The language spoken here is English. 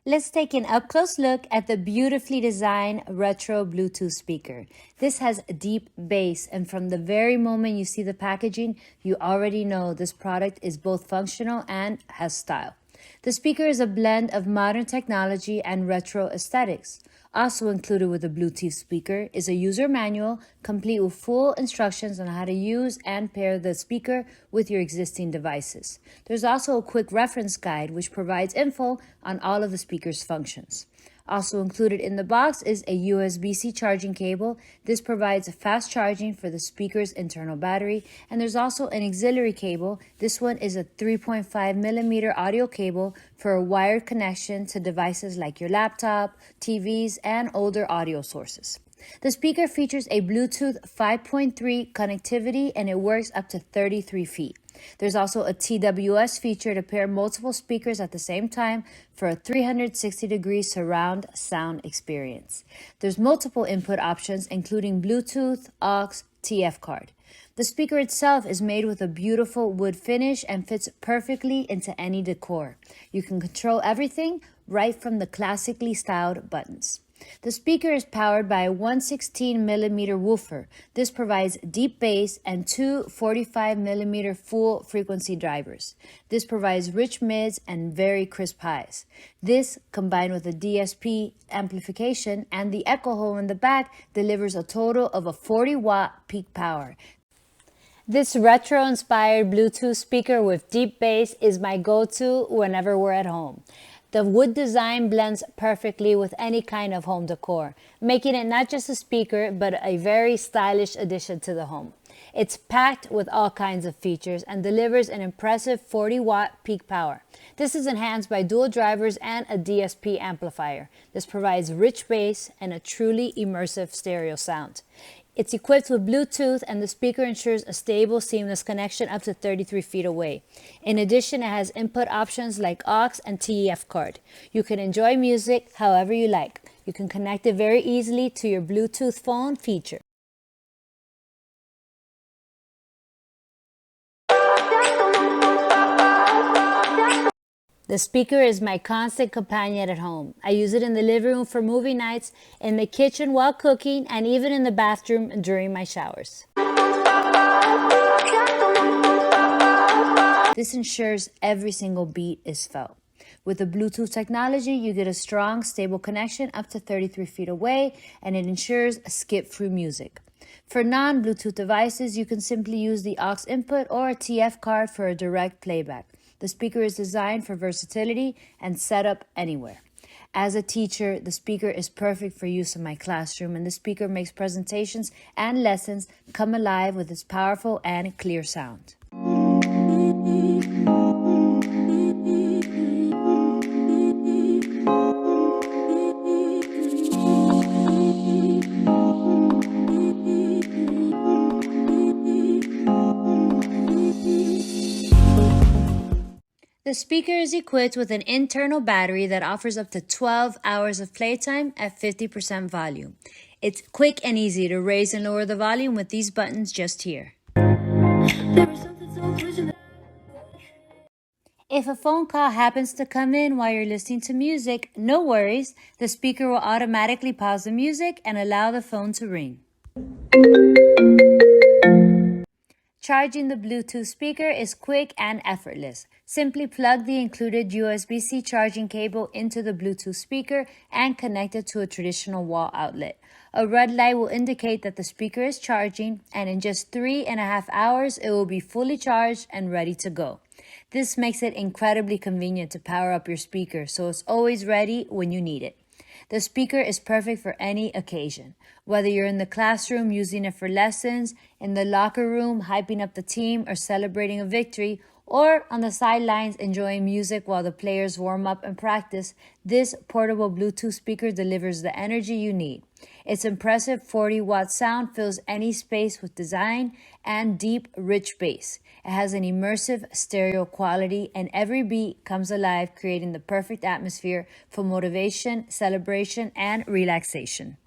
Let's take an up-close look at the beautifully designed retro Bluetooth speaker. This has deep bass, and from the very moment you see the packaging, you already know this product is both functional and has style. The speaker is a blend of modern technology and retro aesthetics. Also included with the Bluetooth speaker is a user manual complete with full instructions on how to use and pair the speaker with your existing devices. There's also a quick reference guide which provides info on all of the speaker's functions. Also included in the box is a USB-C charging cable. This provides fast charging for the speaker's internal battery, and there's also an auxiliary cable. This one is a 3.5 millimeter audio cable for a wired connection to devices like your laptop, TVs, and older audio sources. The speaker features a Bluetooth 5.3 connectivity and it works up to 33 feet. There's also a TWS feature to pair multiple speakers at the same time for a 360-degree surround sound experience. There's multiple input options including Bluetooth, aux, TF card. The speaker itself is made with a beautiful wood finish and fits perfectly into any decor. You can control everything right from the classically styled buttons. The speaker is powered by a 116 millimeter woofer. This provides deep bass and two 45 millimeter full frequency drivers. This provides rich mids and very crisp highs. This, combined with a DSP amplification and the echo hole in the back, delivers a total of a 40-watt peak power. This retro-inspired Bluetooth speaker with deep bass is my go-to whenever we're at home. The wood design blends perfectly with any kind of home decor, making it not just a speaker, but a very stylish addition to the home. It's packed with all kinds of features and delivers an impressive 40-watt peak power. This is enhanced by dual drivers and a DSP amplifier. This provides rich bass and a truly immersive stereo sound. It's equipped with Bluetooth, and the speaker ensures a stable, seamless connection up to 33 feet away. In addition, it has input options like aux and TF card. You can enjoy music however you like. You can connect it very easily to your Bluetooth phone feature. The speaker is my constant companion at home. I use it in the living room for movie nights, in the kitchen while cooking, and even in the bathroom during my showers. This ensures every single beat is felt. With the Bluetooth technology, you get a strong, stable connection up to 33 feet away, and it ensures skip-free music. For non-Bluetooth devices, you can simply use the aux input or a TF card for a direct playback. The speaker is designed for versatility and set up anywhere. As a teacher, the speaker is perfect for use in my classroom, and the speaker makes presentations and lessons come alive with its powerful and clear sound. The speaker is equipped with an internal battery that offers up to 12 hours of playtime at 50% volume. It's quick and easy to raise and lower the volume with these buttons just here. If a phone call happens to come in while you're listening to music, no worries. The speaker will automatically pause the music and allow the phone to ring. Charging the Bluetooth speaker is quick and effortless. Simply plug the included USB-C charging cable into the Bluetooth speaker and connect it to a traditional wall outlet. A red light will indicate that the speaker is charging, and in just 3.5 hours, it will be fully charged and ready to go. This makes it incredibly convenient to power up your speaker, so it's always ready when you need it. The speaker is perfect for any occasion. Whether you're in the classroom using it for lessons, in the locker room hyping up the team or celebrating a victory, or on the sidelines enjoying music while the players warm up and practice, this portable Bluetooth speaker delivers the energy you need. Its impressive 40-watt sound fills any space with design and deep, rich bass. It has an immersive stereo quality, and every beat comes alive, creating the perfect atmosphere for motivation, celebration, and relaxation.